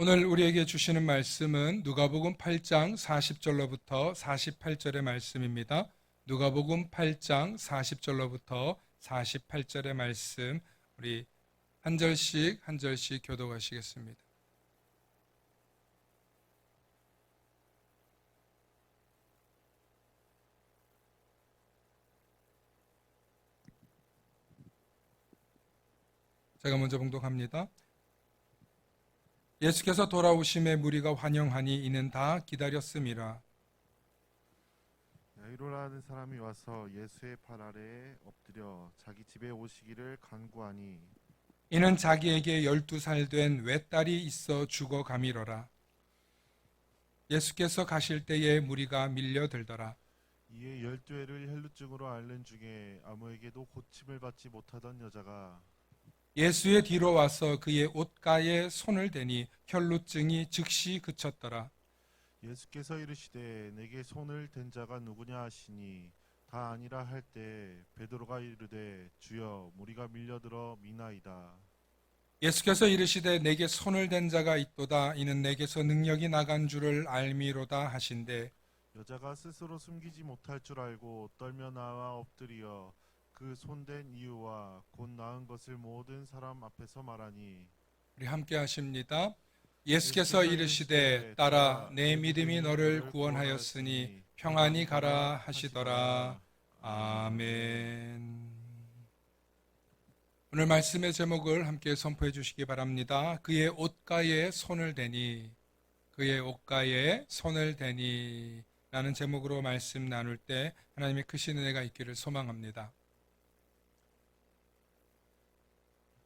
오늘 우리에게 주시는 말씀은 누가복음 8장 40절로부터 48절의 말씀입니다. 누가복음 8장 40절로부터 48절의 말씀, 우리 한 절씩 한 절씩 교독하시겠습니다. 제가 먼저 봉독합니다. 예수께서 돌아오심에 무리가 환영하니 이는 다 기다렸음이라. 야이로라는 사람이 와서 예수의 발 아래에 엎드려 자기 집에 오시기를 간구하니 이는 자기에게 12살 된 외딸이 있어 죽어가미러라. 예수께서 가실 때에 무리가 밀려들더라. 이에 12회를 혈루증으로 앓는 중에 아무에게도 고침을 받지 못하던 여자가 예수의 뒤로 와서 그의 옷가에 손을 대니 혈루증이 즉시 그쳤더라. 예수께서 이르시되 내게 손을 댄 자가 누구냐 하시니 다 아니라 할 때 베드로가 이르되 주여 무리가 밀려들어 미나이다. 예수께서 이르시되 내게 손을 댄 자가 있도다. 이는 내게서 능력이 나간 줄을 알미로다 하신대. 여자가 스스로 숨기지 못할 줄 알고 떨며 나와 엎드려 그 손댄 이유와 곧 나은 것을 모든 사람 앞에서 말하니 우리 함께 하십니다. 예수께서 예수께서 이르시되 딸아 내 믿음이 너를 구원하였으니 평안히 가라 하시더라. 아멘. 오늘 말씀의 제목을 함께 선포해 주시기 바랍니다. 그의 옷가에 손을 대니, 그의 옷가에 손을 대니 라는 제목으로 말씀 나눌 때 하나님의 크신 은혜가 있기를 소망합니다.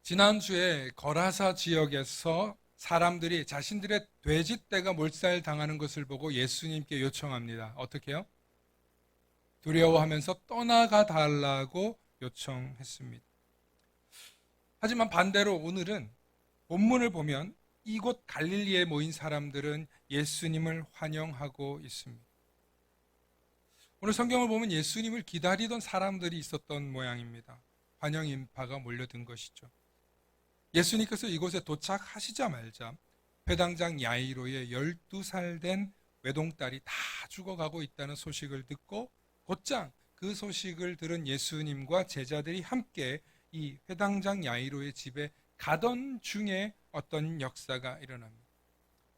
지난주에 거라사 지역에서 사람들이 자신들의 돼지떼가 몰살당하는 것을 보고 예수님께 요청합니다. 어떻게 해요? 두려워하면서 떠나가 달라고 요청했습니다. 하지만 반대로 오늘은 본문을 보면 이곳 갈릴리에 모인 사람들은 예수님을 환영하고 있습니다. 오늘 성경을 보면 예수님을 기다리던 사람들이 있었던 모양입니다. 환영 인파가 몰려든 것이죠. 예수님께서 이곳에 도착하시자마자 회당장 야이로의 12살 된 외동딸이 다 죽어가고 있다는 소식을 듣고 곧장 그 소식을 들은 예수님과 제자들이 함께 이 회당장 야이로의 집에 가던 중에 어떤 역사가 일어납니다.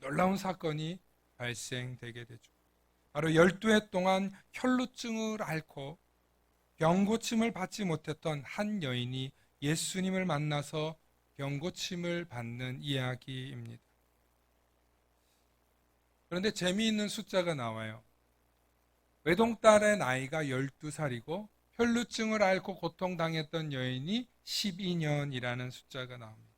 놀라운 사건이 발생되게 되죠. 바로 12해 동안 혈루증을 앓고 병고침을 받지 못했던 한 여인이 예수님을 만나서 병고침을 받는 이야기입니다. 그런데 재미있는 숫자가 나와요. 외동딸의 나이가 12살이고 혈루증을 앓고 고통당했던 여인이 12년이라는 숫자가 나옵니다.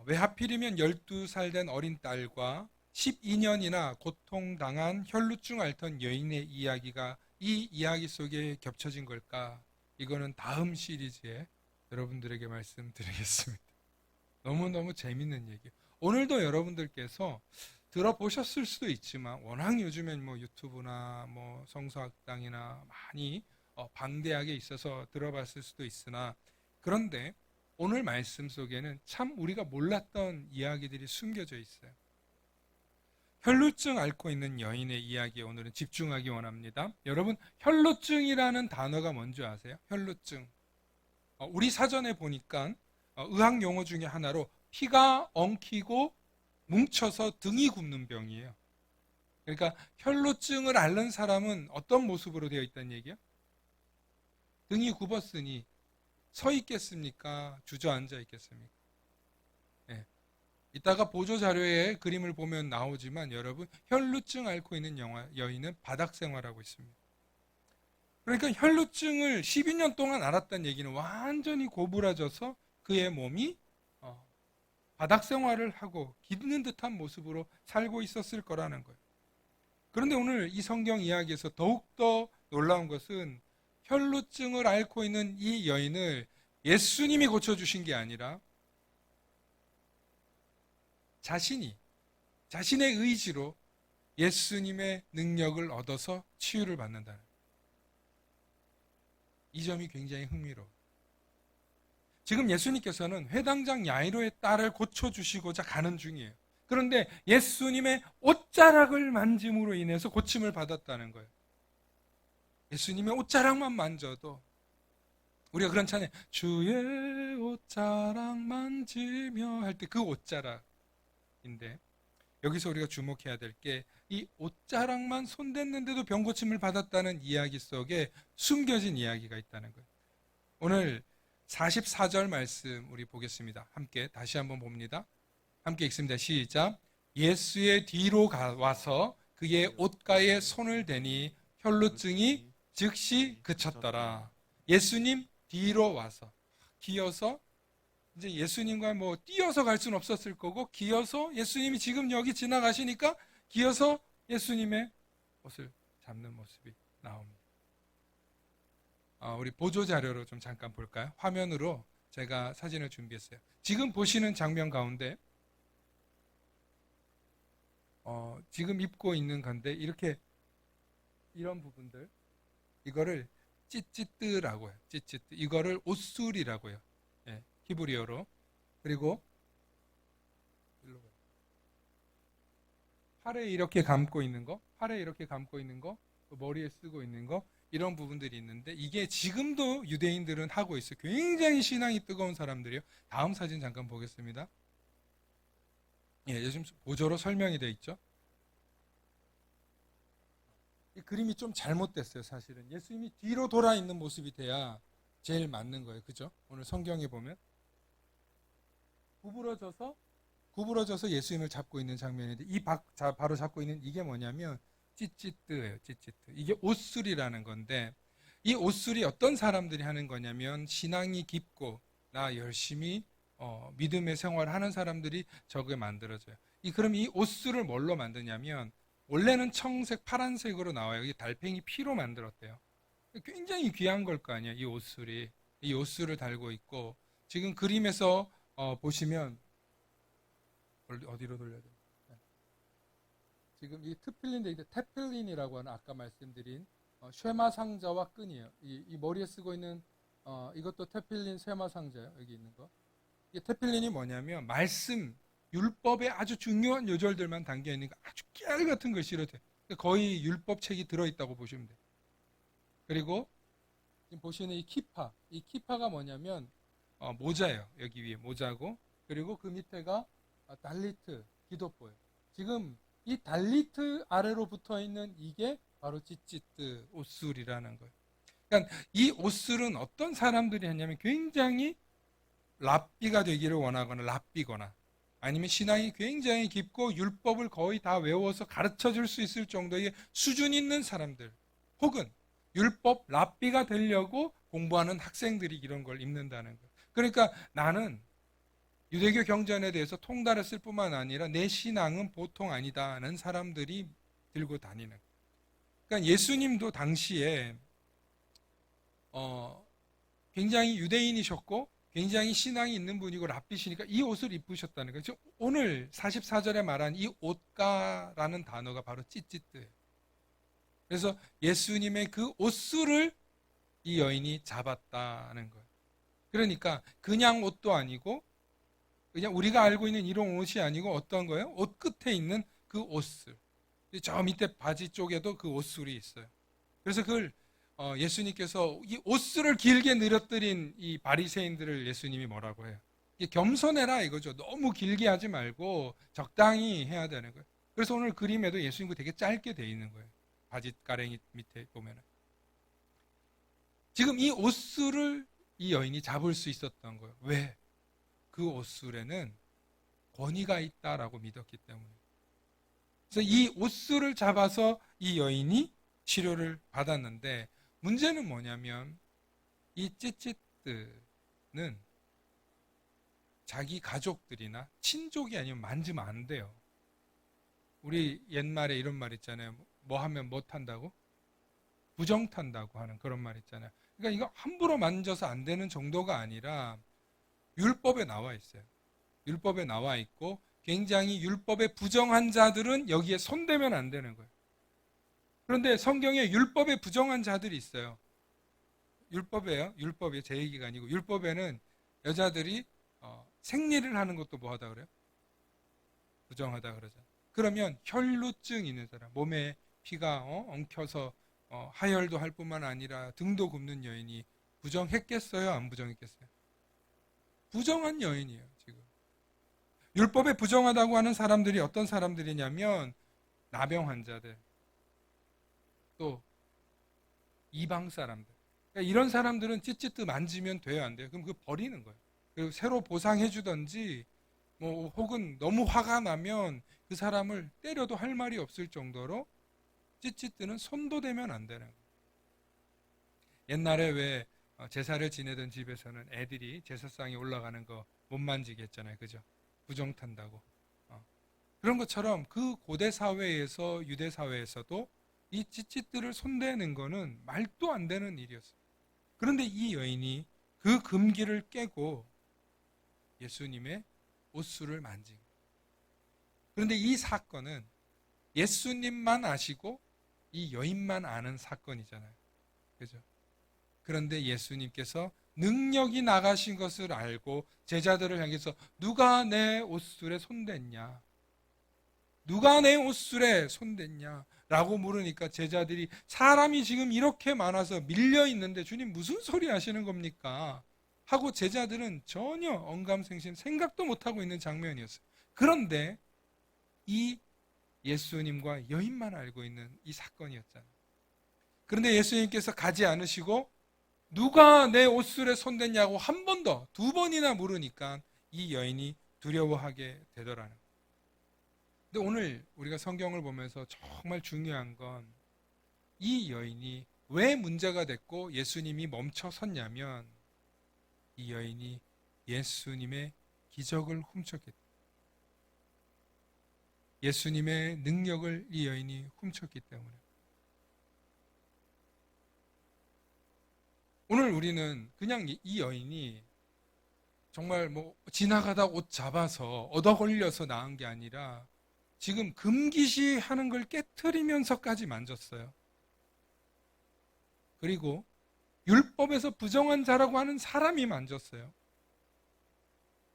왜 하필이면 12살 된 어린 딸과 12년이나 고통당한 혈루증 앓던 여인의 이야기가 이 이야기 속에 겹쳐진 걸까? 이거는 다음 시리즈에 여러분들에게 말씀드리겠습니다. 너무너무 재밌는 얘기예요. 오늘도 여러분들께서 들어보셨을 수도 있지만 워낙 요즘엔 뭐 유튜브나 뭐 성서학당이나 많이 방대하게 있어서 들어봤을 수도 있으나 그런데 오늘 말씀 속에는 참 우리가 몰랐던 이야기들이 숨겨져 있어요. 혈루증 앓고 있는 여인의 이야기에 오늘은 집중하기 원합니다. 여러분 혈루증이라는 단어가 뭔지 아세요? 혈루증. 우리 사전에 보니까 의학 용어 중에 하나로 피가 엉키고 뭉쳐서 등이 굽는 병이에요. 그러니까 혈루증을 앓는 사람은 어떤 모습으로 되어 있다는 얘기야? 등이 굽었으니 서 있겠습니까? 주저앉아 있겠습니까? 예. 이따가 보조 자료에 그림을 보면 나오지만 여러분 혈루증 앓고 있는 여인은 바닥 생활하고 있습니다. 그러니까 혈루증을 12년 동안 앓았다는 얘기는 완전히 고부라져서 그의 몸이 바닥 생활을 하고 기는 듯한 모습으로 살고 있었을 거라는 거예요. 그런데 오늘 이 성경 이야기에서 더욱더 놀라운 것은 혈루증을 앓고 있는 이 여인을 예수님이 고쳐주신 게 아니라 자신의 의지로 예수님의 능력을 얻어서 치유를 받는다는 거예요. 이 점이 굉장히 흥미로워요. 지금 예수님께서는 회당장 야이로의 딸을 고쳐주시고자 가는 중이에요. 그런데 예수님의 옷자락을 만짐으로 인해서 고침을 받았다는 거예요. 예수님의 옷자락만 만져도, 우리가 그런 찬양, 주의 옷자락 만지며 할 때 그 옷자락인데, 여기서 우리가 주목해야 될 게 이 옷자락만 손댔는데도 병고침을 받았다는 이야기 속에 숨겨진 이야기가 있다는 거예요. 오늘 44절 말씀 우리 보겠습니다. 함께 다시 한번 봅니다. 함께 읽습니다. 시작. 예수의 뒤로 와서 그의 옷가에 손을 대니 혈루증이 즉시 그쳤더라. 예수님 뒤로 와서, 기어서, 이제 예수님과 뭐 뛰어서 갈 수는 없었을 거고, 기어서 예수님이 지금 여기 지나가시니까 기어서 예수님의 옷을 잡는 모습이 나옵니다. 우리 보조 자료로 좀 잠깐 볼까요? 화면으로 제가 사진을 준비했어요. 지금 보시는 장면 가운데 지금 입고 있는 건데, 이렇게 이런 부분들, 이거를 찌찌뜨라고 해요. 찌찌뜨. 이거를 옷술이라고 해요. 예, 히브리어로. 그리고 팔에 이렇게 감고 있는 거, 팔에 이렇게 감고 있는 거, 머리에 쓰고 있는 거, 이런 부분들이 있는데, 이게 지금도 유대인들은 하고 있어요. 굉장히 신앙이 뜨거운 사람들이요. 다음 사진 잠깐 보겠습니다. 예, 요즘 보조로 설명이 되어 있죠. 이 그림이 좀 잘못됐어요. 사실은 예수님이 뒤로 돌아 있는 모습이 돼야 제일 맞는 거예요. 그죠? 오늘 성경에 보면 구부러져서 예수님을 잡고 있는 장면인데, 바로 잡고 있는 이게 뭐냐면 찌찌뜨예요. 찌찌뜨. 이게 옷술이라는 건데, 이 옷술이 어떤 사람들이 하는 거냐면 신앙이 깊고 나 열심히 믿음의 생활을 하는 사람들이 저게 만들어져요. 그럼 이 옷술을 뭘로 만드냐면, 원래는 청색, 파란색으로 나와요. 이게 달팽이 피로 만들었대요. 굉장히 귀한 걸 거 아니에요. 이 옷술이. 이 옷술을 달고 있고, 지금 그림에서 보시면 어디로 돌려야 돼요? 지금 이 테필린이라고 하는, 아까 말씀드린 쉐마 상자와 끈이에요. 이 머리에 쓰고 있는 이것도 테필린 쉐마 상자예요. 여기 있는 거. 이 테필린이 뭐냐면 말씀, 율법의 아주 중요한 요절들만 담겨 있는 거, 아주 깨알 같은 글씨로 돼. 거의 율법 책이 들어있다고 보시면 돼요. 그리고 지금 보시는 이 키파가 뭐냐면 모자예요. 여기 위에 모자고, 그리고 그 밑에가 달리트, 기도포예요. 지금 이 달리트 아래로 붙어 있는 이게 바로 찌찌뜨 옷술이라는 거예요. 그러니까 이 옷술은 어떤 사람들이 했냐면, 굉장히 랍비가 되기를 원하거나 랍비거나, 아니면 신앙이 굉장히 깊고 율법을 거의 다 외워서 가르쳐 줄 수 있을 정도의 수준 있는 사람들, 혹은 율법 랍비가 되려고 공부하는 학생들이 이런 걸 입는다는 거예요. 그러니까 나는 유대교 경전에 대해서 통달했을 뿐만 아니라 내 신앙은 보통 아니다는 사람들이 들고 다니는. 그러니까 예수님도 당시에 굉장히 유대인이셨고 굉장히 신앙이 있는 분이고 랍비시니까 이 옷을 입으셨다는 거죠. 오늘 44절에 말한 이 옷가라는 단어가 바로 찌찌뜨예요. 그래서 예수님의 그 옷술을 이 여인이 잡았다는 거예요. 그러니까 그냥 옷도 아니고, 그냥 우리가 알고 있는 이런 옷이 아니고 어떤 거예요? 옷 끝에 있는 그 옷술. 저 밑에 바지 쪽에도 그 옷술이 있어요. 그래서 그걸 예수님께서 이 옷술을 길게 늘어뜨린 이 바리새인들을 예수님이 뭐라고 해요? 겸손해라 이거죠. 너무 길게 하지 말고 적당히 해야 되는 거예요. 그래서 오늘 그림에도 예수님도 되게 짧게 돼 있는 거예요. 바지 가랭이 밑에 보면은. 지금 이 옷술을 이 여인이 잡을 수 있었던 거예요. 왜? 그 옷술에는 권위가 있다라고 믿었기 때문에. 그래서 이 옷술을 잡아서 이 여인이 치료를 받았는데, 문제는 뭐냐면 이 찌찌뜨는 자기 가족들이나 친족이 아니면 만지면 안 돼요. 우리 옛말에 이런 말 있잖아요. 뭐 하면 못 한다고? 부정 탄다고 하는 그런 말 있잖아요. 그러니까 이거 함부로 만져서 안 되는 정도가 아니라 율법에 나와 있어요. 율법에 나와 있고, 굉장히 율법에 부정한 자들은 여기에 손대면 안 되는 거예요. 그런데 성경에 율법에 부정한 자들이 있어요. 율법이에요. 제 얘기가 아니고, 율법에는 여자들이 생리를 하는 것도 뭐 하다 그래요? 부정하다 그러죠. 그러면 혈루증 있는 사람, 몸에 피가 엉켜서 하혈도 할 뿐만 아니라 등도 굽는 여인이 부정했겠어요? 안 부정했겠어요? 부정한 여인이에요, 지금. 율법에 부정하다고 하는 사람들이 어떤 사람들이냐면 나병 환자들, 또 이방 사람들. 그러니까 이런 사람들은 찌찌뜨 만지면 돼요, 안 돼요? 그럼 그거 버리는 거예요. 그리고 새로 보상해 주든지 뭐 혹은 너무 화가 나면 그 사람을 때려도 할 말이 없을 정도로 찌찌뜨는 손도 대면 안 되는 거예요. 옛날에 왜 제사를 지내던 집에서는 애들이 제사상에 올라가는 거 못 만지게 했잖아요. 그죠? 부정 탄다고. 그런 것처럼 그 고대 사회에서 유대 사회에서도 이 찌찌뜨를 손대는 거는 말도 안 되는 일이었어요. 그런데 이 여인이 그 금기를 깨고 예수님의 옷수를 만진 거예요. 그런데 이 사건은 예수님만 아시고 이 여인만 아는 사건이잖아요. 그죠? 그런데 예수님께서 능력이 나가신 것을 알고 제자들을 향해서 누가 내 옷술에 손댔냐? 누가 내 옷술에 손댔냐? 라고 물으니까 제자들이 사람이 지금 이렇게 많아서 밀려 있는데 주님 무슨 소리 하시는 겁니까? 하고 제자들은 전혀 언감생심 생각도 못하고 있는 장면이었어요. 그런데 이 예수님과 여인만 알고 있는 이 사건이었잖아요. 그런데 예수님께서 가지 않으시고 누가 내 옷술에 손댔냐고 한 번 더, 두 번이나 물으니까 이 여인이 두려워하게 되더라는 거예요. 근데 오늘 우리가 성경을 보면서 정말 중요한 건 이 여인이 왜 문제가 됐고 예수님이 멈춰 섰냐면 이 여인이 예수님의 기적을 훔쳤기 때문에 예수님의 능력을 이 여인이 훔쳤기 때문에 오늘 우리는 그냥 이 여인이 정말 뭐 지나가다 옷 잡아서 얻어 걸려서 나은 게 아니라 지금 금기시 하는 걸 깨트리면서까지 만졌어요. 그리고 율법에서 부정한 자라고 하는 사람이 만졌어요.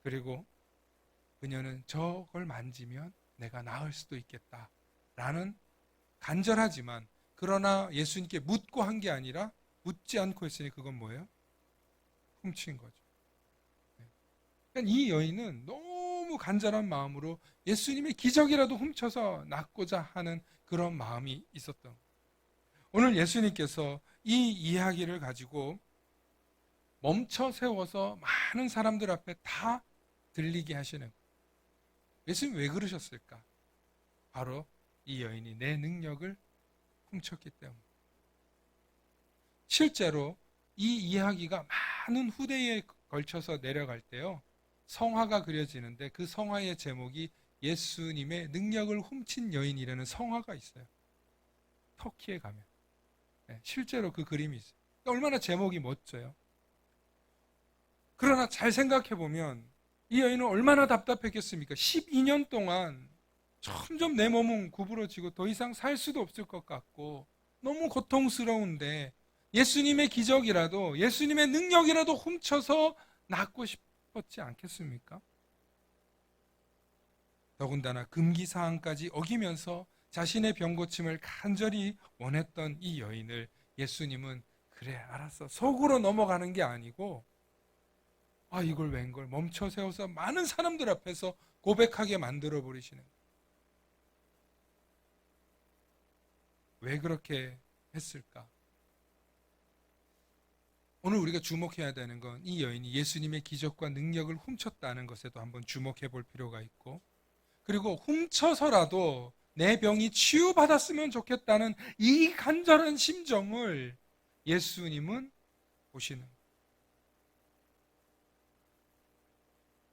그리고 그녀는 저걸 만지면 내가 나을 수도 있겠다라는 간절하지만 그러나 예수님께 묻고 한 게 아니라 묻지 않고 했으니 그건 뭐예요? 훔친 거죠. 그러니까 이 여인은 너무 간절한 마음으로 예수님의 기적이라도 훔쳐서 낫고자 하는 그런 마음이 있었던 거예요. 오늘 예수님께서 이 이야기를 가지고 멈춰 세워서 많은 사람들 앞에 다 들리게 하시는 거예요. 예수님 왜 그러셨을까? 바로 이 여인이 내 능력을 훔쳤기 때문에. 실제로 이 이야기가 많은 후대에 걸쳐서 내려갈 때요. 성화가 그려지는데 그 성화의 제목이 예수님의 능력을 훔친 여인이라는 성화가 있어요. 터키에 가면. 실제로 그 그림이 있어요. 얼마나 제목이 멋져요. 그러나 잘 생각해 보면 이 여인은 얼마나 답답했겠습니까? 12년 동안 점점 내 몸은 구부러지고 더 이상 살 수도 없을 것 같고 너무 고통스러운데 예수님의 기적이라도 예수님의 능력이라도 훔쳐서 낫고 싶었지 않겠습니까? 더군다나 금기사항까지 어기면서 자신의 병고침을 간절히 원했던 이 여인을 예수님은 그래 알았어 속으로 넘어가는 게 아니고 이걸 웬걸 멈춰 세워서 많은 사람들 앞에서 고백하게 만들어 버리시는 거예요. 왜 그렇게 했을까? 오늘 우리가 주목해야 되는 건 이 여인이 예수님의 기적과 능력을 훔쳤다는 것에도 한번 주목해 볼 필요가 있고 그리고 훔쳐서라도 내 병이 치유받았으면 좋겠다는 이 간절한 심정을 예수님은 보시는 거예요.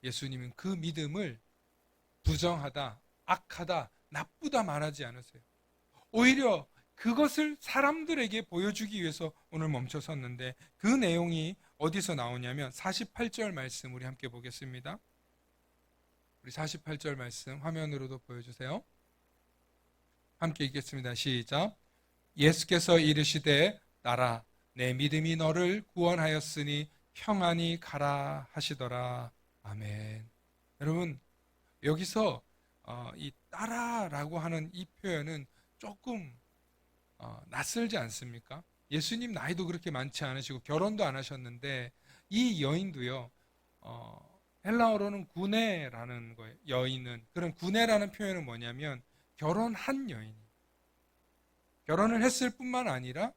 예수님은 그 믿음을 부정하다, 악하다, 나쁘다 말하지 않으세요. 오히려 그것을 사람들에게 보여주기 위해서 오늘 멈춰 섰는데 그 내용이 어디서 나오냐면 48절 말씀 우리 함께 보겠습니다. 우리 48절 말씀 화면으로도 보여주세요. 함께 읽겠습니다. 시작. 예수께서 이르시되 딸아 내 믿음이 너를 구원하였으니 평안히 가라 하시더라. 아멘. 여러분, 여기서 이 따라라고 하는 이 표현은 조금 낯설지 않습니까? 예수님 나이도 그렇게 많지 않으시고 결혼도 안 하셨는데 이 여인도요. 헬라어로는 구네라는 거예요. 여인은. 그럼 구네라는 표현은 뭐냐면 결혼한 여인. 결혼을 했을 뿐만 아니라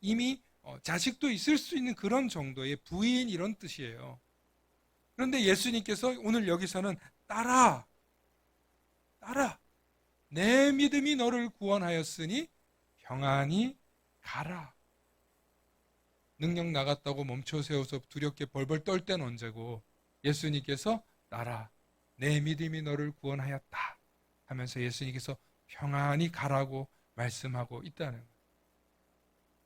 이미 자식도 있을 수 있는 그런 정도의 부인 이런 뜻이에요. 그런데 예수님께서 오늘 여기서는 따라 내 믿음이 너를 구원하였으니 평안히 가라. 능력 나갔다고 멈춰 세워서 두렵게 벌벌 떨 때는 언제고 예수님께서 따라 내 믿음이 너를 구원하였다 하면서 예수님께서 평안히 가라고 말씀하고 있다는 거예요.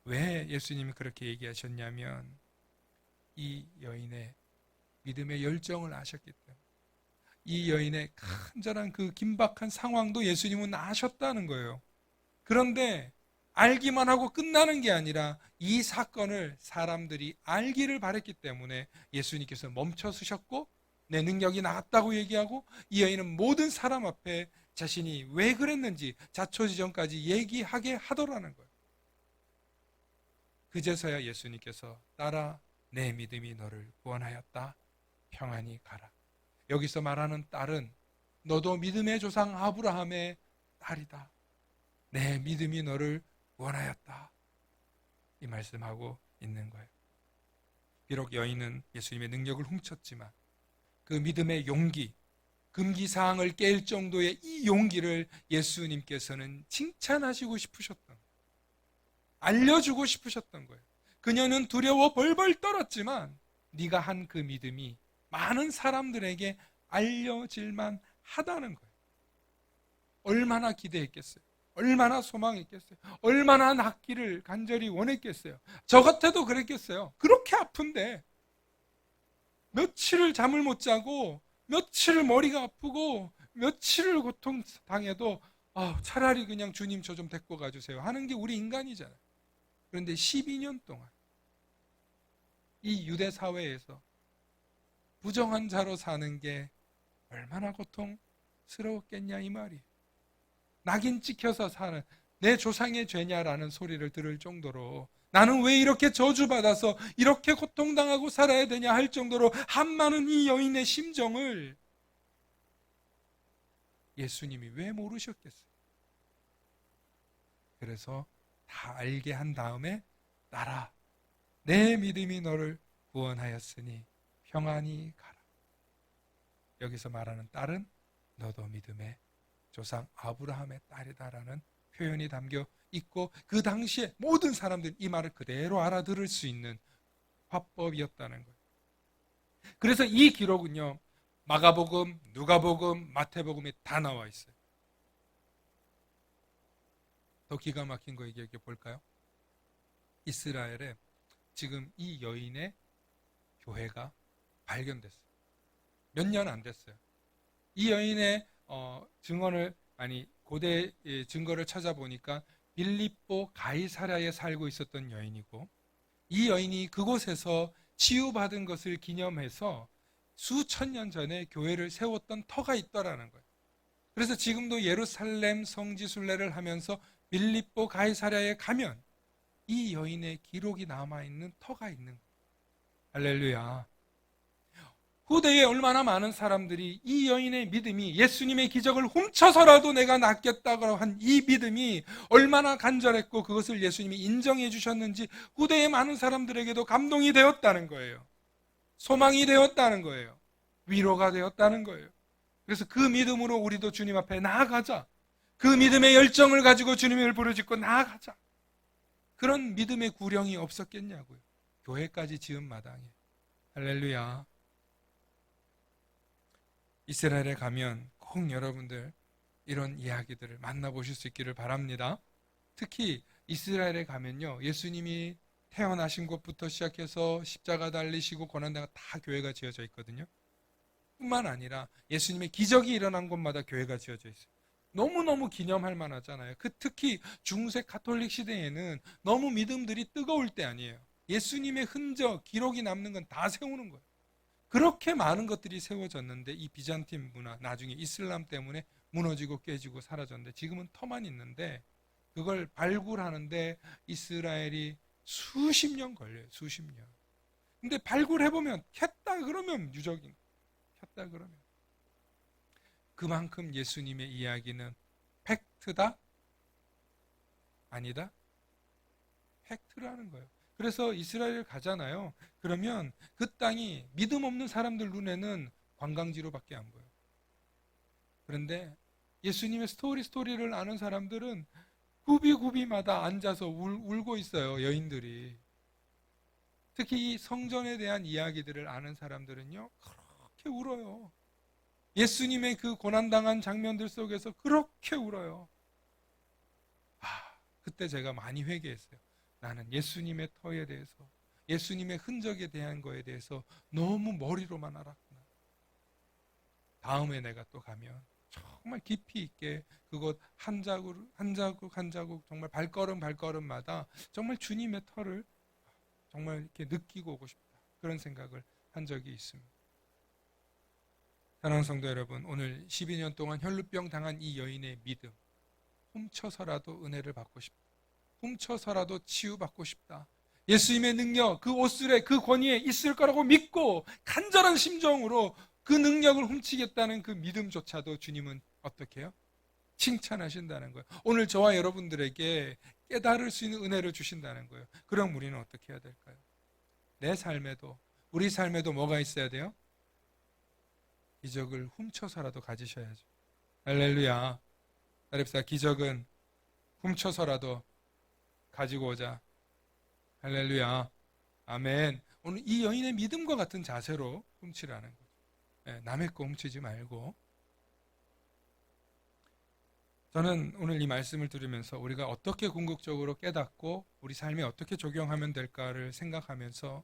왜 예수님이 그렇게 얘기하셨냐면 이 여인의 믿음의 열정을 아셨기 때문에 이 여인의 간절한 그 긴박한 상황도 예수님은 아셨다는 거예요. 그런데 알기만 하고 끝나는 게 아니라 이 사건을 사람들이 알기를 바랬기 때문에 예수님께서 멈춰서셨고 내 능력이 나갔다고 얘기하고 이 여인은 모든 사람 앞에 자신이 왜 그랬는지 자초지종까지 얘기하게 하더라는 거예요. 그제서야 예수님께서 따라 내 믿음이 너를 구원하였다. 평안히 가라. 여기서 말하는 딸은 너도 믿음의 조상 아브라함의 딸이다. 내 믿음이 너를 구원하였다. 이 말씀하고 있는 거예요. 비록 여인은 예수님의 능력을 훔쳤지만 그 믿음의 용기, 금기사항을 깰 정도의 이 용기를 예수님께서는 칭찬하시고 싶으셨던 거예요. 알려주고 싶으셨던 거예요. 그녀는 두려워 벌벌 떨었지만 네가 한 그 믿음이 많은 사람들에게 알려질만 하다는 거예요. 얼마나 기대했겠어요. 얼마나 소망했겠어요. 얼마나 낫기를 간절히 원했겠어요. 저 같아도 그랬겠어요. 그렇게 아픈데 며칠을 잠을 못 자고 며칠을 머리가 아프고 며칠을 고통당해도 차라리 그냥 주님 저 좀 데리고 가주세요 하는 게 우리 인간이잖아요. 그런데 12년 동안 이 유대 사회에서 부정한 자로 사는 게 얼마나 고통스러웠겠냐 이 말이에요. 낙인 찍혀서 사는 내 조상의 죄냐라는 소리를 들을 정도로 나는 왜 이렇게 저주받아서 이렇게 고통당하고 살아야 되냐 할 정도로 한많은 이 여인의 심정을 예수님이 왜 모르셨겠어요? 그래서 다 알게 한 다음에 따라 내 믿음이 너를 구원하였으니 평안히 가라. 여기서 말하는 딸은 너도 믿음의 조상 아브라함의 딸이다라는 표현이 담겨 있고 그 당시에 모든 사람들이 이 말을 그대로 알아들을 수 있는 화법이었다는 거예요. 그래서 이 기록은요, 마가복음, 누가복음, 마태복음에 다 나와 있어요. 더 기가 막힌 거 얘기해 볼까요? 이스라엘에 지금 이 여인의 교회가 발견됐어요. 몇 년 안 됐어요. 이 여인의 증언을 고대 증거를 찾아보니까 빌립보 가이사랴에 살고 있었던 여인이고 이 여인이 그곳에서 치유받은 것을 기념해서 수천 년 전에 교회를 세웠던 터가 있더라는 거예요. 그래서 지금도 예루살렘 성지순례를 하면서 빌립보 가이사랴에 가면 이 여인의 기록이 남아있는 터가 있는 거예요. 할렐루야. 후대에 얼마나 많은 사람들이 이 여인의 믿음이 예수님의 기적을 훔쳐서라도 내가 낫겠다고 한 이 믿음이 얼마나 간절했고 그것을 예수님이 인정해 주셨는지 후대의 많은 사람들에게도 감동이 되었다는 거예요. 소망이 되었다는 거예요. 위로가 되었다는 거예요. 그래서 그 믿음으로 우리도 주님 앞에 나아가자. 그 믿음의 열정을 가지고 주님을 부르짖고 나아가자. 그런 믿음의 구령이 없었겠냐고요. 교회까지 지은 마당에. 할렐루야. 이스라엘에 가면 꼭 여러분들 이런 이야기들을 만나보실 수 있기를 바랍니다. 특히 이스라엘에 가면요, 예수님이 태어나신 곳부터 시작해서 십자가 달리시고 고난당한 다 교회가 지어져 있거든요. 뿐만 아니라 예수님의 기적이 일어난 곳마다 교회가 지어져 있어요. 너무너무 기념할 만하잖아요. 특히 중세 가톨릭 시대에는 너무 믿음들이 뜨거울 때 아니에요. 예수님의 흔적, 기록이 남는 건 다 세우는 거예요. 그렇게 많은 것들이 세워졌는데 이 비잔틴 문화, 나중에 이슬람 때문에 무너지고 깨지고 사라졌는데 지금은 터만 있는데 그걸 발굴하는데 이스라엘이 수십 년 걸려요. 수십 년. 근데 발굴해보면 켰다 그러면 유적인, 켰다 그러면. 그만큼 예수님의 이야기는 팩트다? 아니다? 팩트라는 거예요. 그래서 이스라엘 가잖아요. 그러면 그 땅이 믿음 없는 사람들 눈에는 관광지로밖에 안 보여요. 그런데 예수님의 스토리를 아는 사람들은 굽이굽이마다 앉아서 울고 있어요. 여인들이. 특히 이 성전에 대한 이야기들을 아는 사람들은요. 그렇게 울어요. 예수님의 그 고난당한 장면들 속에서 그렇게 울어요. 그때 제가 많이 회개했어요. 나는 예수님의 터에 대해서, 예수님의 흔적에 대한 거에 대해서 너무 머리로만 알았구나. 다음에 내가 또 가면 정말 깊이 있게 그곳 한 자국 한 자국 한 자국 정말 발걸음마다 정말 주님의 터를 정말 이렇게 느끼고 오고 싶다. 그런 생각을 한 적이 있습니다. 사랑하는 성도 여러분, 오늘 12년 동안 혈루병 당한 이 여인의 믿음, 훔쳐서라도 은혜를 받고 싶다. 훔쳐서라도 치유받고 싶다. 예수님의 능력, 그 옷술에 그 권위에 있을 거라고 믿고 간절한 심정으로 그 능력을 훔치겠다는 그 믿음조차도 주님은 어떻게 해요? 칭찬하신다는 거예요. 오늘 저와 여러분들에게 깨달을 수 있는 은혜를 주신다는 거예요. 그럼 우리는 어떻게 해야 될까요? 내 삶에도, 우리 삶에도 뭐가 있어야 돼요? 기적을 훔쳐서라도 가지셔야죠. 할렐루야. 나랩사 기적은 훔쳐서라도 가지고 오자. 할렐루야. 아멘. 오늘 이 여인의 믿음과 같은 자세로 훔치라는 거죠. 남의 거 훔치지 말고. 저는 오늘 이 말씀을 들으면서 우리가 어떻게 궁극적으로 깨닫고 우리 삶에 어떻게 적용하면 될까를 생각하면서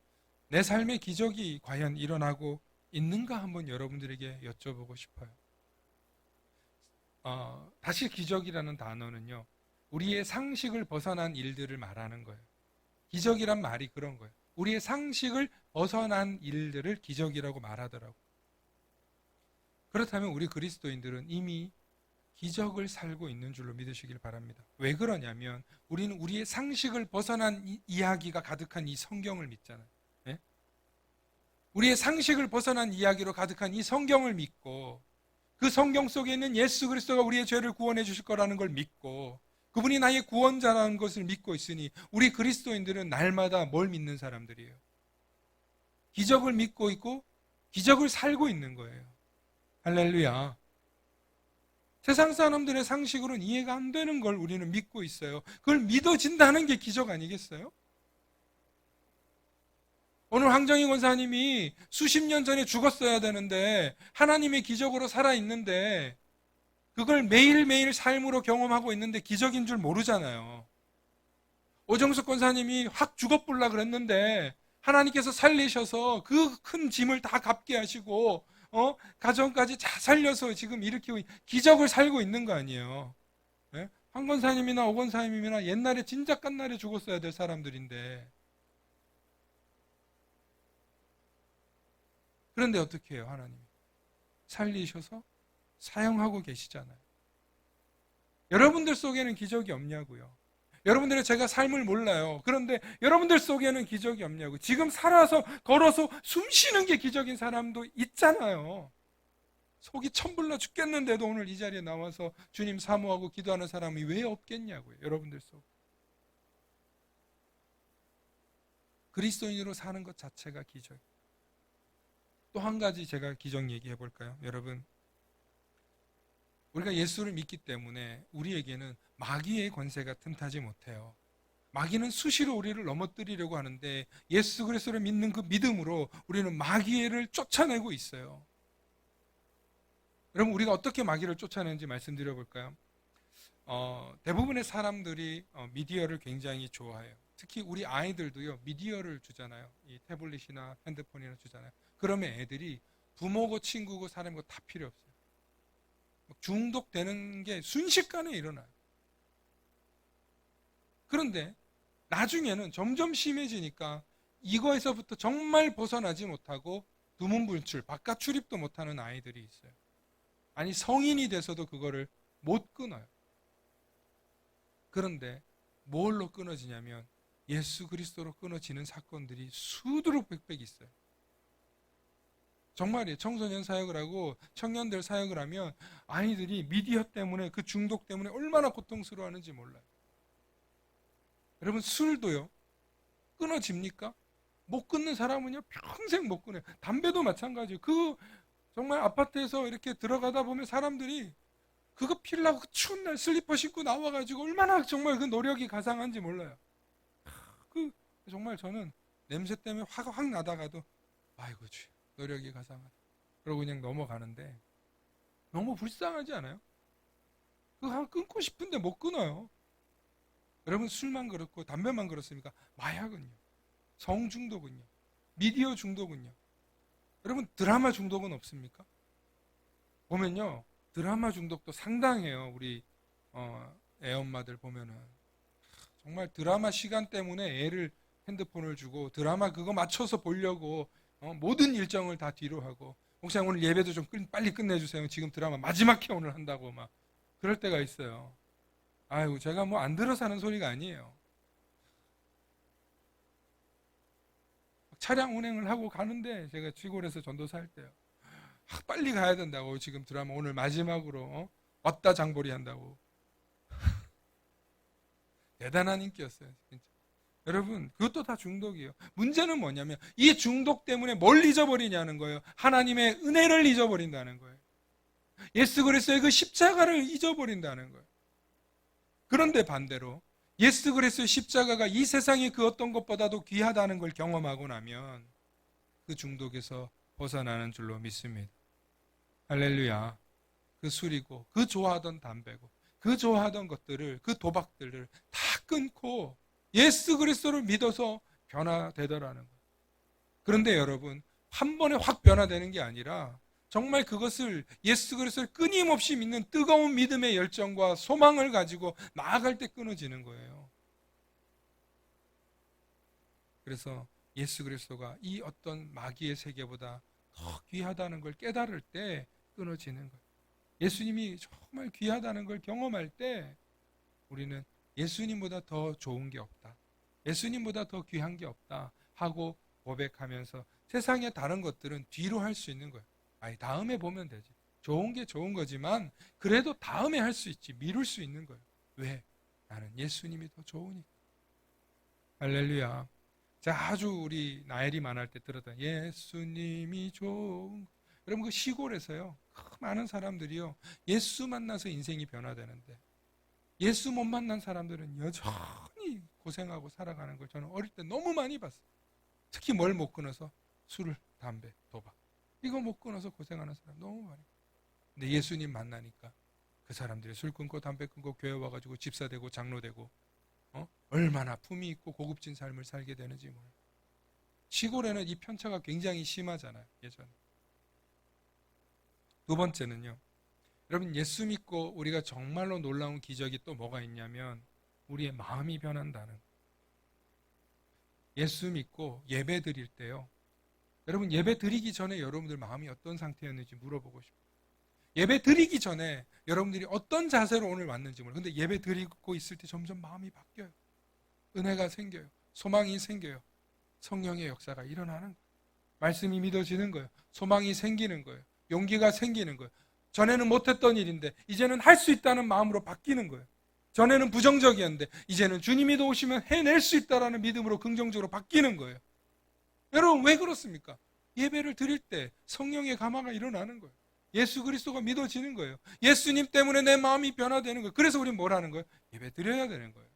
내 삶의 기적이 과연 일어나고 있는가 한번 여러분들에게 여쭤보고 싶어요. 다시 기적이라는 단어는요, 우리의 상식을 벗어난 일들을 말하는 거예요. 기적이란 말이 그런 거예요. 우리의 상식을 벗어난 일들을 기적이라고 말하더라고요. 그렇다면 우리 그리스도인들은 이미 기적을 살고 있는 줄로 믿으시길 바랍니다. 왜 그러냐면 우리는 우리의 상식을 벗어난 이야기가 가득한 이 성경을 믿잖아요. 네? 우리의 상식을 벗어난 이야기로 가득한 이 성경을 믿고 그 성경 속에 있는 예수 그리스도가 우리의 죄를 구원해 주실 거라는 걸 믿고 그분이 나의 구원자라는 것을 믿고 있으니 우리 그리스도인들은 날마다 뭘 믿는 사람들이에요? 기적을 믿고 있고 기적을 살고 있는 거예요. 할렐루야. 세상 사람들의 상식으로는 이해가 안 되는 걸 우리는 믿고 있어요. 그걸 믿어진다는 게 기적 아니겠어요? 오늘 황정희 권사님이 수십 년 전에 죽었어야 되는데 하나님의 기적으로 살아있는데 그걸 매일매일 삶으로 경험하고 있는데 기적인 줄 모르잖아요. 오정숙 권사님이 확 죽어볼라 그랬는데 하나님께서 살리셔서 그 큰 짐을 다 갚게 하시고 가정까지 다 살려서 지금 일으키고 기적을 살고 있는 거 아니에요. 네? 황 권사님이나 오 권사님이나 옛날에 진작 깐날에 죽었어야 될 사람들인데 그런데 어떻게 해요? 하나님이 살리셔서 사용하고 계시잖아요. 여러분들 속에는 기적이 없냐고요. 여러분들은 제가 삶을 몰라요. 그런데 여러분들 속에는 기적이 없냐고. 지금 살아서 걸어서 숨 쉬는 게 기적인 사람도 있잖아요. 속이 천불나 죽겠는데도 오늘 이 자리에 나와서 주님 사모하고 기도하는 사람이 왜 없겠냐고요. 여러분들 속. 그리스도인으로 사는 것 자체가 기적이에요. 또 한 가지 제가 기적 얘기해 볼까요? 여러분, 우리가 예수를 믿기 때문에 우리에게는 마귀의 권세가 틈타지 못해요. 마귀는 수시로 우리를 넘어뜨리려고 하는데 예수 그리스도를 믿는 그 믿음으로 우리는 마귀를 쫓아내고 있어요. 여러분, 우리가 어떻게 마귀를 쫓아내는지 말씀드려 볼까요? 대부분의 사람들이 미디어를 굉장히 좋아해요. 특히 우리 아이들도요, 미디어를 주잖아요. 이 태블릿이나 핸드폰이나 주잖아요. 그러면 애들이 부모고 친구고 사람이고 다 필요 없어요. 중독되는 게 순식간에 일어나요. 그런데 나중에는 점점 심해지니까 이거에서부터 정말 벗어나지 못하고 두문불출, 바깥 출입도 못하는 아이들이 있어요. 아니 성인이 돼서도 그거를 못 끊어요. 그런데 뭘로 끊어지냐면 예수 그리스도로 끊어지는 사건들이 수두룩백백 있어요. 정말이에요. 청소년 사역을 하고 청년들 사역을 하면 아이들이 미디어 때문에 그 중독 때문에 얼마나 고통스러워하는지 몰라요. 여러분 술도요. 끊어집니까? 못 끊는 사람은요 평생 못 끊어요. 담배도 마찬가지예요. 그 정말 아파트에서 이렇게 들어가다 보면 사람들이 그거 피려고 그 추운 날 슬리퍼 신고 나와가지고 얼마나 정말 그 노력이 가상한지 몰라요. 그 정말 저는 냄새 때문에 화가 확 나다가도 아이고 주 노력이 가상하다. 그러고 그냥 넘어가는데 너무 불쌍하지 않아요? 그거 끊고 싶은데 못 끊어요. 여러분 술만 그렇고 담배만 그렇습니까? 마약은요. 성 중독은요. 미디어 중독은요. 여러분 드라마 중독은 없습니까? 보면요. 드라마 중독도 상당해요. 우리 애엄마들 보면은 정말 드라마 시간 때문에 애를 핸드폰을 주고 드라마 그거 맞춰서 보려고 모든 일정을 다 뒤로 하고 목사님 오늘 예배도 좀 빨리 끝내주세요. 지금 드라마 마지막 회 오늘 한다고 막 그럴 때가 있어요. 아이고 제가 뭐 안 들어서 하는 소리가 아니에요. 차량 운행을 하고 가는데 제가 시골에서 전도사 할 때요. 빨리 가야 된다고 지금 드라마 오늘 마지막으로 왔다 장보리 한다고. 대단한 인기였어요. 진짜. 여러분 그것도 다 중독이에요. 문제는 뭐냐면 이 중독 때문에 뭘 잊어버리냐는 거예요. 하나님의 은혜를 잊어버린다는 거예요. 예수 그리스도의 그 십자가를 잊어버린다는 거예요. 그런데 반대로 예수 그리스도의 십자가가 이 세상의 그 어떤 것보다도 귀하다는 걸 경험하고 나면 그 중독에서 벗어나는 줄로 믿습니다. 할렐루야. 그 술이고 그 좋아하던 담배고 그 좋아하던 것들을 그 도박들을 다 끊고 예수 그리스도를 믿어서 변화되더라는 거예요. 그런데 여러분 한 번에 확 변화되는 게 아니라 정말 그것을 예수 그리스도를 끊임없이 믿는 뜨거운 믿음의 열정과 소망을 가지고 나아갈 때 끊어지는 거예요. 그래서 예수 그리스도가 이 어떤 마귀의 세계보다 더 귀하다는 걸 깨달을 때 끊어지는 거예요. 예수님이 정말 귀하다는 걸 경험할 때 우리는 예수님보다 더 좋은 게 없다. 예수님보다 더 귀한 게 없다 하고 고백하면서 세상의 다른 것들은 뒤로 할 수 있는 거예요. 아니 다음에 보면 되지. 좋은 게 좋은 거지만 그래도 다음에 할 수 있지. 미룰 수 있는 거예요. 왜? 나는 예수님이 더 좋으니까. 할렐루야. 자, 아주 우리 나엘이 만날 때 들었던 예수님이 좋은 거. 여러분 그 시골에서요. 많은 사람들이요. 예수 만나서 인생이 변화되는데 예수 못 만난 사람들은 여전히 고생하고 살아가는 걸 저는 어릴 때 너무 많이 봤어요. 특히 뭘 못 끊어서 술, 담배, 도박. 이거 못 끊어서 고생하는 사람 너무 많아요. 근데 예수님 만나니까 그 사람들이 술 끊고 담배 끊고 교회 와가지고 집사 되고 장로 되고 얼마나 품위 있고 고급진 삶을 살게 되는지 몰라요. 시골에는 이 편차가 굉장히 심하잖아요. 예전에. 두 번째는요. 여러분 예수 믿고 우리가 정말로 놀라운 기적이 또 뭐가 있냐면 우리의 마음이 변한다는 거예요. 예수 믿고 예배 드릴 때요. 여러분 예배 드리기 전에 여러분들 마음이 어떤 상태였는지 물어보고 싶어요. 예배 드리기 전에 여러분들이 어떤 자세로 오늘 왔는지 몰라요. 근데 예배 드리고 있을 때 점점 마음이 바뀌어요. 은혜가 생겨요. 소망이 생겨요. 성령의 역사가 일어나는 거예요. 말씀이 믿어지는 거예요. 소망이 생기는 거예요. 용기가 생기는 거예요. 전에는 못했던 일인데 이제는 할 수 있다는 마음으로 바뀌는 거예요. 전에는 부정적이었는데 이제는 주님이 도우시면 해낼 수 있다는 믿음으로 긍정적으로 바뀌는 거예요. 여러분 왜 그렇습니까? 예배를 드릴 때 성령의 감화가 일어나는 거예요. 예수 그리스도가 믿어지는 거예요. 예수님 때문에 내 마음이 변화되는 거예요. 그래서 우리는 뭘 하는 거예요? 예배 드려야 되는 거예요.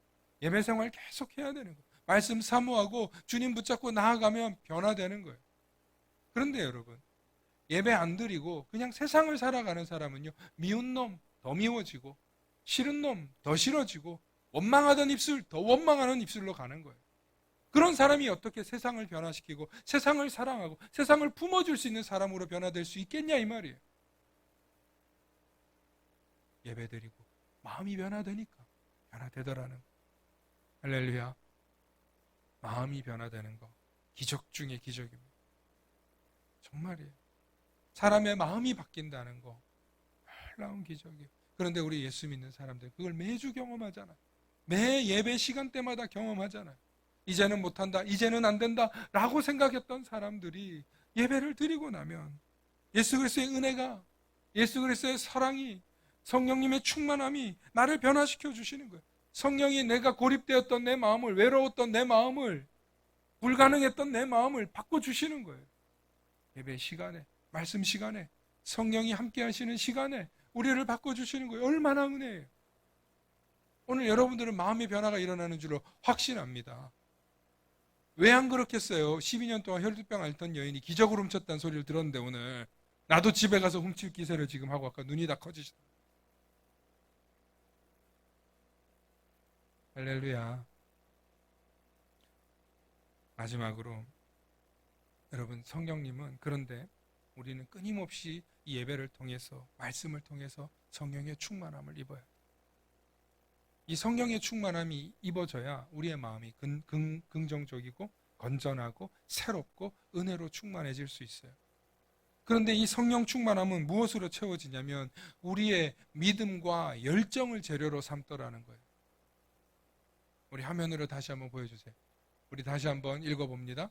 예배 생활 계속 해야 되는 거예요. 말씀 사모하고 주님 붙잡고 나아가면 변화되는 거예요. 그런데 여러분 예배 안 드리고 그냥 세상을 살아가는 사람은요. 미운 놈 더 미워지고 싫은 놈 더 싫어지고 원망하던 입술 더 원망하는 입술로 가는 거예요. 그런 사람이 어떻게 세상을 변화시키고 세상을 사랑하고 세상을 품어줄 수 있는 사람으로 변화될 수 있겠냐 이 말이에요. 예배드리고 마음이 변화되니까 변화되더라는 거예요. 할렐루야. 마음이 변화되는 거 기적 중에 기적입니다. 정말이에요. 사람의 마음이 바뀐다는 거 놀라운 기적이에요. 그런데 우리 예수 믿는 사람들 그걸 매주 경험하잖아요. 매 예배 시간대마다 경험하잖아요. 이제는 못한다, 이제는 안 된다 라고 생각했던 사람들이 예배를 드리고 나면 예수 그리스도의 은혜가, 예수 그리스도의 사랑이, 성령님의 충만함이 나를 변화시켜 주시는 거예요. 성령이 내가 고립되었던 내 마음을, 외로웠던 내 마음을, 불가능했던 내 마음을 바꿔주시는 거예요. 예배 시간에, 말씀 시간에, 성령이 함께 하시는 시간에 우리를 바꿔주시는 거예요. 얼마나 은혜예요. 오늘 여러분들은 마음의 변화가 일어나는 줄로 확신합니다. 왜 안 그렇겠어요? 12년 동안 혈두병 앓던 여인이 기적으로 훔쳤다는 소리를 들었는데 오늘 나도 집에 가서 훔칠 기세를 지금 하고 아까 눈이 다 커지시다. 할렐루야. 마지막으로 여러분, 성령님은, 그런데 우리는 끊임없이 이 예배를 통해서, 말씀을 통해서 성령의 충만함을 입어야 돼요. 이 성령의 충만함이 입어져야 우리의 마음이 긍정적이고 건전하고 새롭고 은혜로 충만해질 수 있어요. 그런데 이 성령 충만함은 무엇으로 채워지냐면 우리의 믿음과 열정을 재료로 삼더라는 거예요. 우리 화면으로 다시 한번 보여주세요. 우리 다시 한번 읽어봅니다.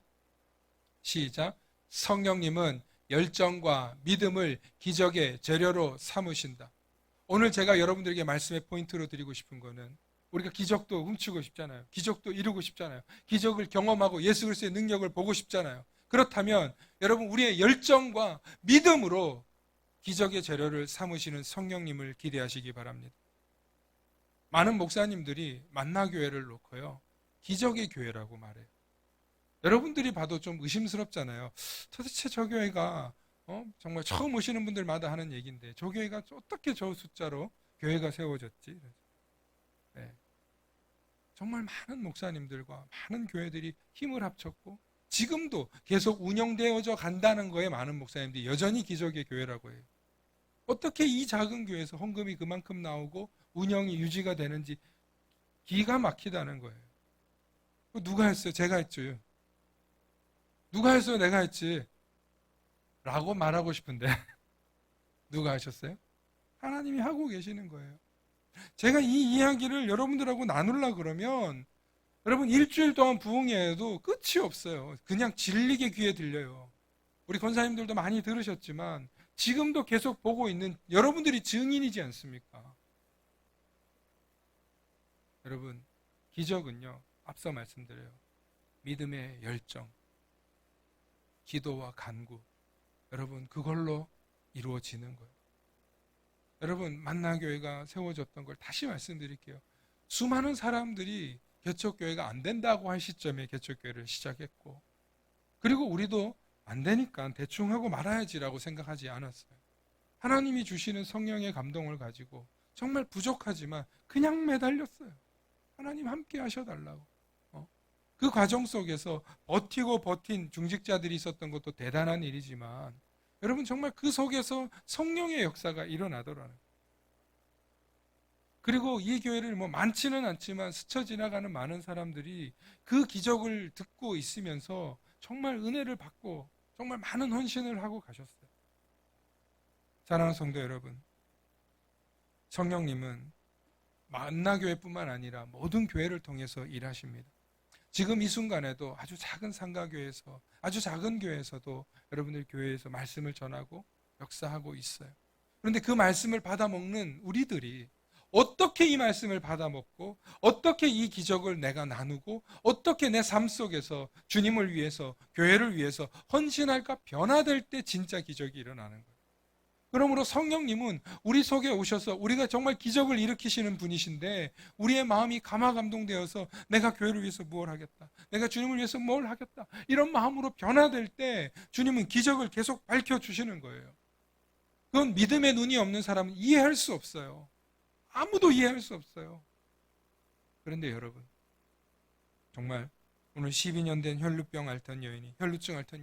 시작. 성령님은 열정과 믿음을 기적의 재료로 삼으신다. 오늘 제가 여러분들에게 말씀의 포인트로 드리고 싶은 거는, 우리가 기적도 훔치고 싶잖아요. 기적도 이루고 싶잖아요. 기적을 경험하고 예수 그리스도의 능력을 보고 싶잖아요. 그렇다면 여러분, 우리의 열정과 믿음으로 기적의 재료를 삼으시는 성령님을 기대하시기 바랍니다. 많은 목사님들이 만나교회를 놓고요, 기적의 교회라고 말해요. 여러분들이 봐도 좀 의심스럽잖아요. 도대체 저 교회가 정말 처음 오시는 분들마다 하는 얘기인데 저 교회가 어떻게 저 숫자로 교회가 세워졌지? 네. 정말 많은 목사님들과 많은 교회들이 힘을 합쳤고 지금도 계속 운영되어져 간다는 거에 많은 목사님들이 여전히 기적의 교회라고 해요. 어떻게 이 작은 교회에서 헌금이 그만큼 나오고 운영이 유지가 되는지 기가 막히다는 거예요. 누가 했어요? 제가 했죠. 누가 했어요? 내가 했지. 라고 말하고 싶은데 누가 하셨어요? 하나님이 하고 계시는 거예요. 제가 이 이야기를 여러분들하고 나누려고 그러면 여러분 일주일 동안 부흥회에도 끝이 없어요. 그냥 질리게 귀에 들려요. 우리 권사님들도 많이 들으셨지만 지금도 계속 보고 있는 여러분들이 증인이지 않습니까? 여러분, 기적은요, 앞서 말씀드려요, 믿음의 열정, 기도와 간구, 여러분 그걸로 이루어지는 거예요. 여러분, 만나교회가 세워졌던 걸 다시 말씀드릴게요. 수많은 사람들이 개척교회가 안 된다고 할 시점에 개척교회를 시작했고, 그리고 우리도 안 되니까 대충 하고 말아야지라고 생각하지 않았어요. 하나님이 주시는 성령의 감동을 가지고 정말 부족하지만 그냥 매달렸어요. 하나님 함께 하셔달라고. 그 과정 속에서 버티고 버틴 중직자들이 있었던 것도 대단한 일이지만 여러분, 정말 그 속에서 성령의 역사가 일어나더라는 거예요. 그리고 이 교회를 많지는 않지만 스쳐 지나가는 많은 사람들이 그 기적을 듣고 있으면서 정말 은혜를 받고 정말 많은 헌신을 하고 가셨어요. 사랑하는 성도 여러분, 성령님은 만나교회뿐만 아니라 모든 교회를 통해서 일하십니다. 지금 이 순간에도 아주 작은 상가교회에서, 아주 작은 교회에서도 여러분들 교회에서 말씀을 전하고 역사하고 있어요. 그런데 그 말씀을 받아먹는 우리들이 어떻게 이 말씀을 받아먹고 어떻게 이 기적을 내가 나누고 어떻게 내 삶 속에서 주님을 위해서, 교회를 위해서 헌신할까 변화될 때 진짜 기적이 일어나는 거예요. 그러므로 성령님은 우리 속에 오셔서 우리가 정말 기적을 일으키시는 분이신데 우리의 마음이 감화감동되어서 내가 교회를 위해서 뭘 하겠다, 내가 주님을 위해서 뭘 하겠다, 이런 마음으로 변화될 때 주님은 기적을 계속 밝혀주시는 거예요. 그건 믿음의 눈이 없는 사람은 이해할 수 없어요. 아무도 이해할 수 없어요. 그런데 여러분, 정말 오늘 12년 된 혈루증 앓던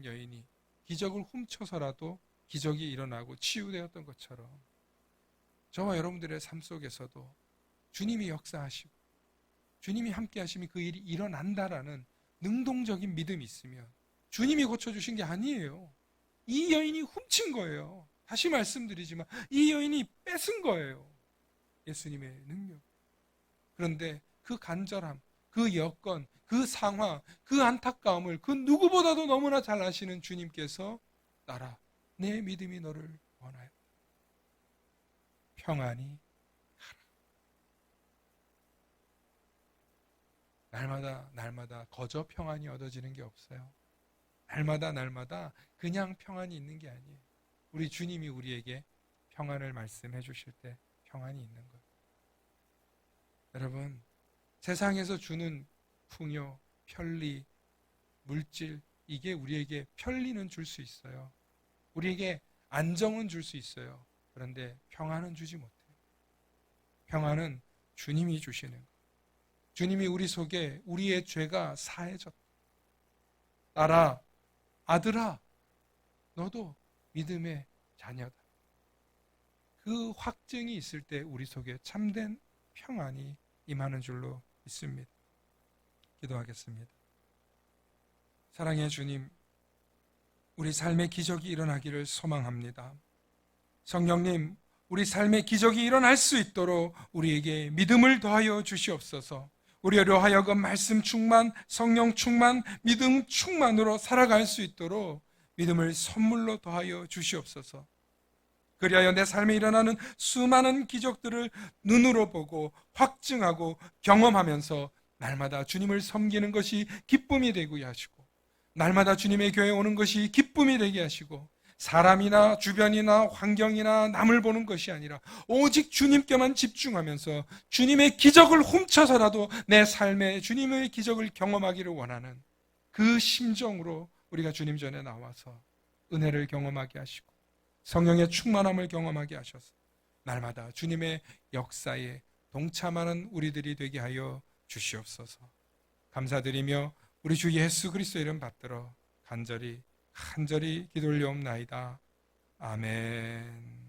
여인이 기적을 훔쳐서라도 기적이 일어나고 치유되었던 것처럼 저와 여러분들의 삶 속에서도 주님이 역사하시고 주님이 함께 하시면 그 일이 일어난다라는 능동적인 믿음이 있으면 주님이 고쳐주신 게 아니에요. 이 여인이 훔친 거예요. 다시 말씀드리지만 이 여인이 뺏은 거예요. 예수님의 능력. 그런데 그 간절함, 그 여건, 그 상황, 그 안타까움을 그 누구보다도 너무나 잘 아시는 주님께서 따라 내 믿음이 너를 원하여 평안히 가라. 날마다 거저 평안이 얻어지는 게 없어요. 날마다 그냥 평안이 있는 게 아니에요. 우리 주님이 우리에게 평안을 말씀해 주실 때 평안이 있는 거예요. 여러분, 세상에서 주는 풍요, 편리, 물질, 이게 우리에게 편리는 줄 수 있어요. 우리에게 안정은 줄 수 있어요. 그런데 평안은 주지 못해요. 평안은 주님이 주시는 거예요. 주님이 우리 속에 우리의 죄가 사해졌다. 딸아, 아들아, 너도 믿음의 자녀다. 그 확증이 있을 때 우리 속에 참된 평안이 임하는 줄로 믿습니다. 기도하겠습니다. 사랑의 주님, 우리 삶의 기적이 일어나기를 소망합니다. 성령님, 우리 삶의 기적이 일어날 수 있도록 우리에게 믿음을 더하여 주시옵소서. 우리로 하여금 말씀 충만, 성령 충만, 믿음 충만으로 살아갈 수 있도록 믿음을 선물로 더하여 주시옵소서. 그리하여 내 삶에 일어나는 수많은 기적들을 눈으로 보고 확증하고 경험하면서 날마다 주님을 섬기는 것이 기쁨이 되게 하시고, 날마다 주님의 교회에 오는 것이 기쁨이 되게 하시고, 사람이나 주변이나 환경이나 남을 보는 것이 아니라 오직 주님께만 집중하면서 주님의 기적을 훔쳐서라도 내 삶에 주님의 기적을 경험하기를 원하는 그 심정으로 우리가 주님 전에 나와서 은혜를 경험하게 하시고 성령의 충만함을 경험하게 하셔서 날마다 주님의 역사에 동참하는 우리들이 되게 하여 주시옵소서. 감사드리며 우리 주 예수 그리스도의 이름 받들어 간절히 기도 올려옵나이다. 아멘.